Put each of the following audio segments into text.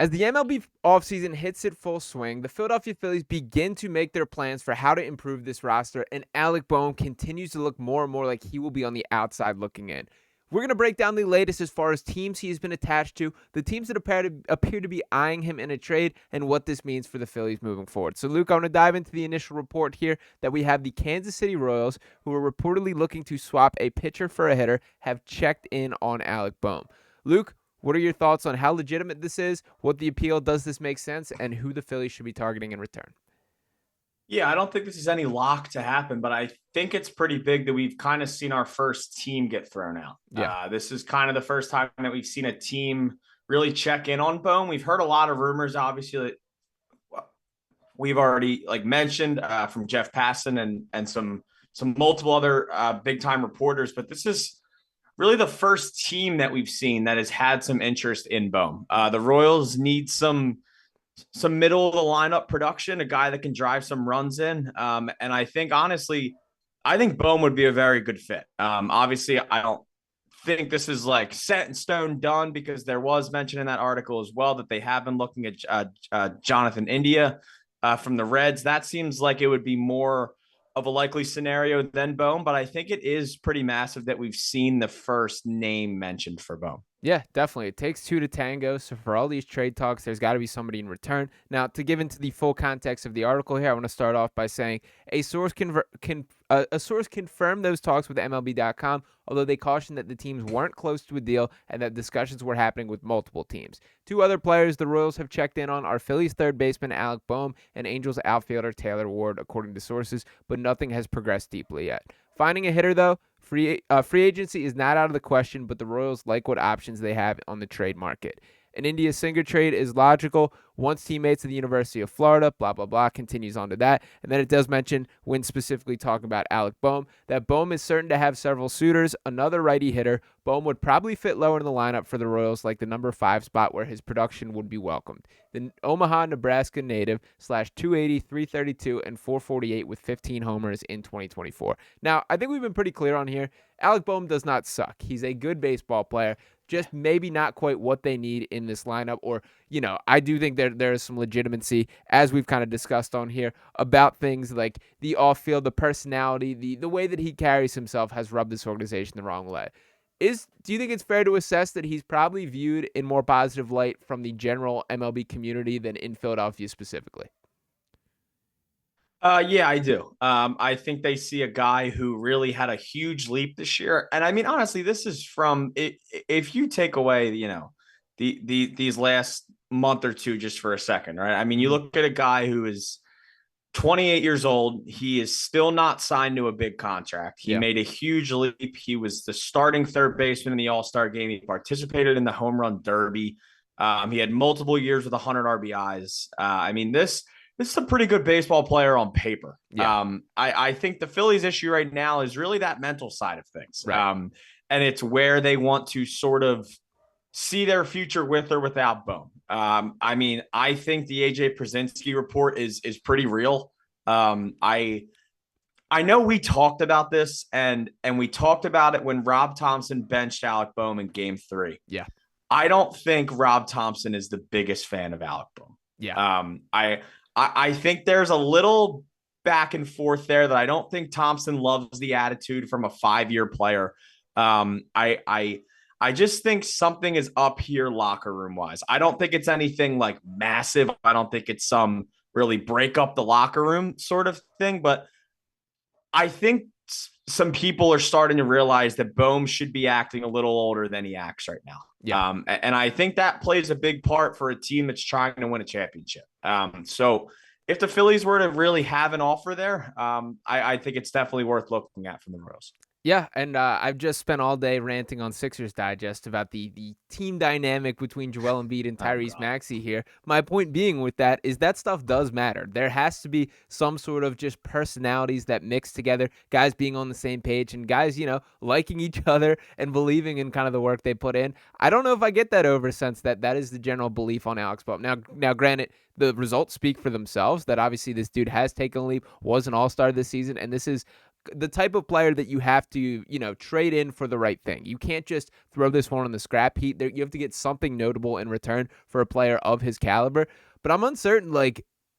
As the MLB offseason hits its full swing, the Philadelphia Phillies begin to make their plans for how to improve this roster, and Alec Bohm continues to look more and more like he will be on the outside looking in. We're going to break down the latest as far as teams he has been attached to, the teams that appear to be eyeing him in a trade, and what this means for the Phillies moving forward. So, Luke, I want to dive into the initial report here that we have the Kansas City Royals, who are reportedly looking to swap a pitcher for a hitter, have checked in on Alec Bohm. Luke, what are your thoughts on how legitimate this is, what the appeal, does this make sense, and who the Phillies should be targeting in return? Yeah, I don't think this is any lock to happen, but I think it's pretty big that we've kind of seen our first team get thrown out. Yeah. This is kind of the first time that we've seen a team really check in on Bohm. We've heard a lot of rumors, obviously, that we've already mentioned from Jeff Passan and some multiple other big time reporters, but this is really the first team that we've seen that has had some interest in Bohm. The Royals need some middle of the lineup production, a guy that can drive some runs in. And I think, honestly, I think Bohm would be a very good fit. Obviously, I don't think this is set in stone done, because there was mention in that article as well that they have been looking at Jonathan India from the Reds. That seems like it would be more of a likely scenario than Bohm, but I think it is pretty massive that we've seen the first name mentioned for Bohm. Yeah, definitely. It takes two to tango. So for all these trade talks, there's got to be somebody in return. Now, to give into the full context of the article here, I want to start off by saying a source confirmed those talks with MLB.com, although they cautioned that the teams weren't close to a deal and that discussions were happening with multiple teams. Two other players the Royals have checked in on are Phillies third baseman Alec Bohm and Angels outfielder Taylor Ward, according to sources, but nothing has progressed deeply yet. Finding a hitter, though, free agency is not out of the question, but the Royals like what options they have on the trade market. An India Singer trade is logical. Once teammates at the University of Florida, blah, blah, blah, continues on to that. And then it does mention, when specifically talking about Alec Bohm, that Bohm is certain to have several suitors, another righty hitter. Bohm would probably fit lower in the lineup for the Royals, like the number 5 spot where his production would be welcomed. The Omaha, Nebraska native /280, 332, and 448 with 15 homers in 2024. Now, I think we've been pretty clear on here. Alec Bohm does not suck. He's a good baseball player, just maybe not quite what they need in this lineup. Or, I do think there is some legitimacy, as we've kind of discussed on here, about things like the off-field, the personality, the way that he carries himself has rubbed this organization the wrong way. Do you think it's fair to assess that he's probably viewed in more positive light from the general MLB community than in Philadelphia specifically? Yeah, I do. I think they see a guy who really had a huge leap this year. And I mean, honestly, this is from if you take away, these last month or two just for a second, right? I mean, you look at a guy who is 28 years old. He is still not signed to a big contract. He made a huge leap. He was the starting third baseman in the All-Star game. He participated in the home run derby. He had multiple years with 100 RBIs. I mean, this is a pretty good baseball player on paper. Yeah. I think the Phillies issue right now is really that mental side of things. Right. And it's where they want to sort of see their future with or without Bohm. I mean, I think the AJ Przinsky report is pretty real. I know we talked about this and we talked about it when Rob Thomson benched Alec Bohm in Game 3. Yeah. I don't think Rob Thomson is the biggest fan of Alec Bohm. Yeah. I think there's a little back and forth there that I don't think Thomson loves the attitude from a 5-year player. I just think something is up here locker room wise. I don't think it's anything massive. I don't think it's some really break up the locker room sort of thing, but I think some people are starting to realize that Bohm should be acting a little older than he acts right now. Yeah. And I think that plays a big part for a team that's trying to win a championship. So if the Phillies were to really have an offer there, I think it's definitely worth looking at from the Royals. Yeah, and I've just spent all day ranting on Sixers Digest about the team dynamic between Joel Embiid and Tyrese Maxey here. My point being with that is that stuff does matter. There has to be some sort of just personalities that mix together, guys being on the same page, and guys, liking each other and believing in kind of the work they put in. I don't know if I get that over sense that is the general belief on Alex Bohm. Now, granted, the results speak for themselves, that obviously this dude has taken a leap, was an all-star this season, and this is the type of player that you have to, trade in for the right thing. You can't just throw this one on the scrap heap. You have to get something notable in return for a player of his caliber. But I'm uncertain,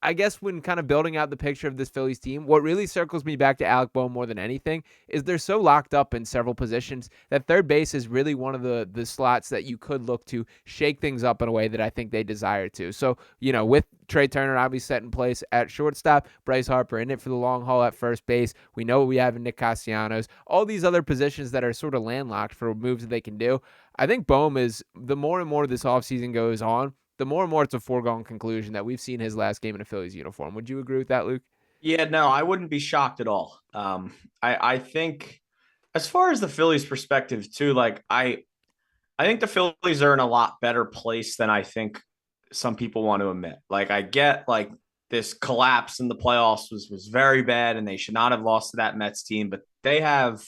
I guess when kind of building out the picture of this Phillies team, what really circles me back to Alec Bohm more than anything is they're so locked up in several positions that third base is really one of the slots that you could look to shake things up in a way that I think they desire to. So, with Trey Turner obviously set in place at shortstop, Bryce Harper in it for the long haul at first base. We know what we have in Nick Castellanos, all these other positions that are sort of landlocked for moves that they can do. I think Bohm is, the more and more this offseason goes on, the more and more it's a foregone conclusion that we've seen his last game in a Phillies uniform. Would you agree with that, Luke? Yeah, no, I wouldn't be shocked at all. I think as far as the Phillies perspective too, I think the Phillies are in a lot better place than I think some people want to admit. I get this collapse in the playoffs was very bad and they should not have lost to that Mets team, but they have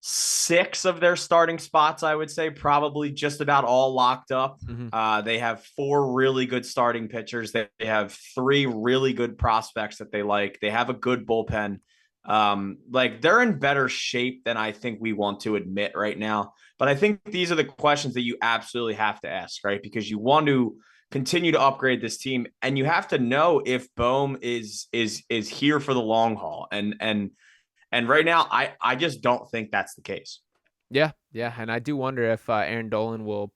6 of their starting spots, I would say, probably just about all locked up. Mm-hmm. They have 4 really good starting pitchers. They have 3 really good prospects that they like. They have a good bullpen. They're in better shape than I think we want to admit right now. But I think these are the questions that you absolutely have to ask, right? Because you want to continue to upgrade this team, and you have to know if Bohm is here for the long haul. And right now, I just don't think that's the case. Yeah, and I do wonder if Aaron Dolan will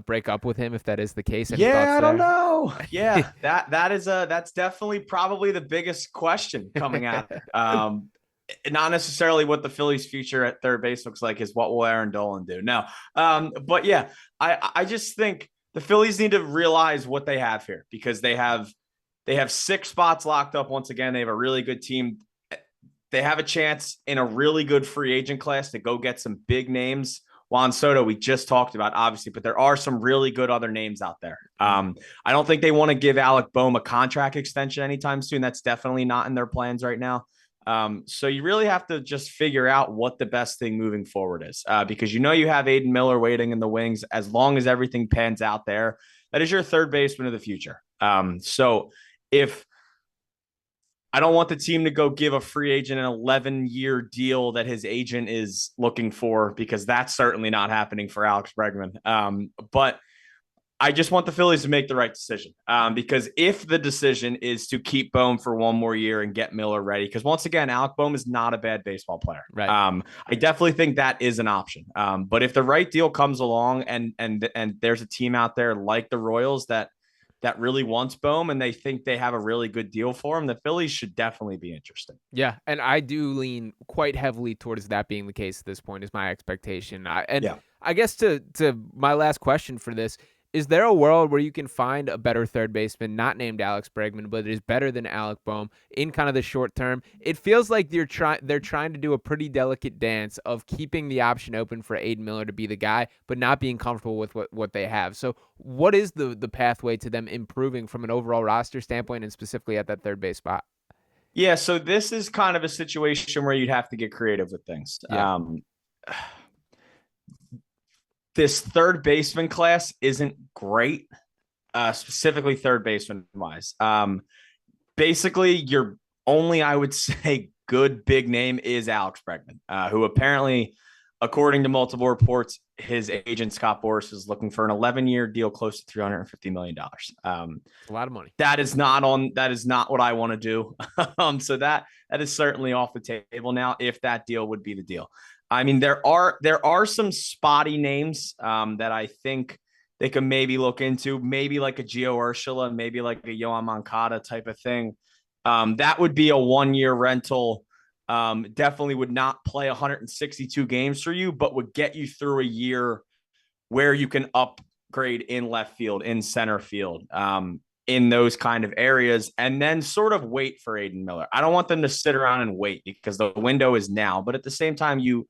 break up with him if that is the case. Any Yeah, thoughts I don't there? know. Yeah, that's definitely probably the biggest question coming out. Not necessarily what the Phillies' future at third base looks like, is what will Aaron Dolan do? No, but yeah, I just think the Phillies need to realize what they have here, because they have 6 spots locked up. Once again, they have a really good team. They have a chance in a really good free agent class to go get some big names. Juan Soto, we just talked about, obviously, but there are some really good other names out there. I don't think they want to give Alec Bohm a contract extension anytime soon. That's definitely not in their plans right now. So you really have to just figure out what the best thing moving forward is, because you have Aiden Miller waiting in the wings. As long as everything pans out there, that is your third baseman of the future. So if I don't want the team to go give a free agent an 11-year deal that his agent is looking for, because that's certainly not happening for Alex Bregman. But I just want the Phillies to make the right decision, because if the decision is to keep Bohm for one more year and get Miller ready, because once again, Alec Bohm is not a bad baseball player. Right. I definitely think that is an option. But if the right deal comes along and there's a team out there like the Royals that really wants Bohm and they think they have a really good deal for him, the Phillies should definitely be interested. Yeah, and I do lean quite heavily towards that being the case at this point, is my expectation. I guess to my last question for this, is there a world where you can find a better third baseman, not named Alex Bregman, but is better than Alec Bohm in kind of the short term? It feels like they're trying to do a pretty delicate dance of keeping the option open for Aiden Miller to be the guy, but not being comfortable with what they have. So what is the pathway to them improving from an overall roster standpoint, and specifically at that third base spot? Yeah, so this is kind of a situation where you'd have to get creative with things. Yeah. This third baseman class isn't great, specifically third baseman wise. Basically, your only, I would say, good big name is Alex Bregman, who apparently, according to multiple reports, his agent Scott Boras is looking for an 11-year deal close to $350 million. A lot of money. That is not what I want to do. So that is certainly off the table now, if that deal would be the deal. I mean, there are some spotty names that I think they could maybe look into, maybe like a Gio Urshela, maybe like a Yohan Moncada type of thing. That would be a 1-year rental. Definitely would not play 162 games for you, but would get you through a year where you can upgrade in left field, in center field, in those kind of areas, and then sort of wait for Aiden Miller. I don't want them to sit around and wait, because the window is now, but at the same time, you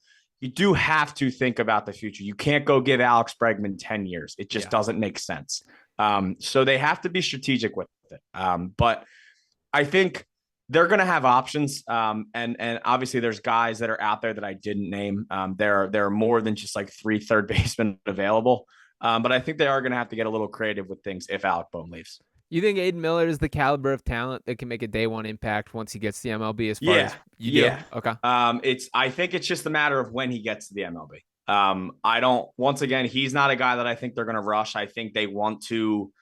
do have to think about the future. You can't go give Alex Bregman 10 years. It just doesn't make sense. So they have to be strategic with it. But I think they're going to have options. And obviously there's guys that are out there that I didn't name. There are more than just like 3 third basemen available. But I think they are going to have to get a little creative with things if Alec Bohm leaves. You think Aiden Miller is the caliber of talent that can make a day one impact once he gets to the MLB as far Yeah, as you do? yeah. Okay. I think it's just a matter of when he gets to the MLB. I don't. Once again, he's not a guy that I think they're going to rush. I think they want to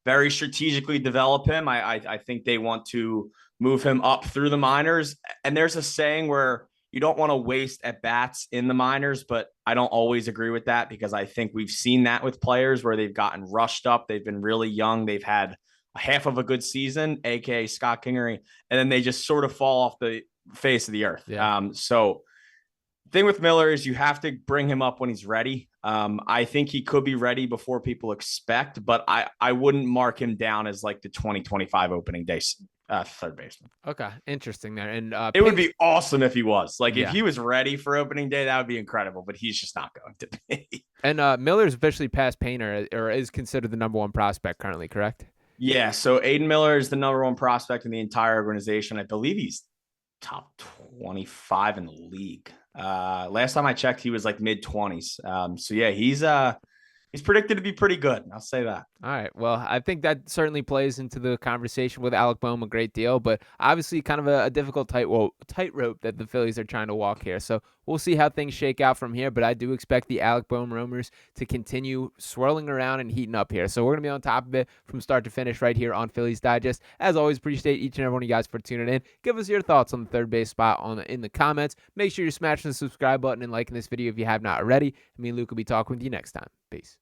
very strategically develop him. I think they want to move him up through the minors. And there's a saying where you don't want to waste at bats in the minors, but I don't always agree with that because I think we've seen that with players where they've gotten rushed up. They've been really young. They've had a half of a good season, aka Scott Kingery, and then they just sort of fall off the face of the earth. Yeah. So thing with Miller is you have to bring him up when he's ready. I think he could be ready before people expect, but I wouldn't mark him down as like the 2025 opening day third baseman. Okay. Interesting there. And it would be awesome if he was. Like Yeah. if he was ready for opening day, that would be incredible, but he's just not going to be. And Miller's officially past Painter, or is considered the number one prospect currently, correct? Yeah. So Aiden Miller is the number one prospect in the entire organization. I believe he's top 25 in the league. Last time I checked, he was like mid-20s. So yeah, he's predicted to be pretty good. I'll say that. All right. Well, I think that certainly plays into the conversation with Alec Bohm a great deal, but obviously kind of a difficult tightrope that the Phillies are trying to walk here. So we'll see how things shake out from here, but I do expect the Alec Bohm rumors to continue swirling around and heating up here. So we're going to be on top of it from start to finish right here on Phillies Digest. As always, appreciate each and every one of you guys for tuning in. Give us your thoughts on the third base spot in the comments. Make sure you're smashing the subscribe button and liking this video if you have not already. Me and Luke will be talking with you next time. Peace.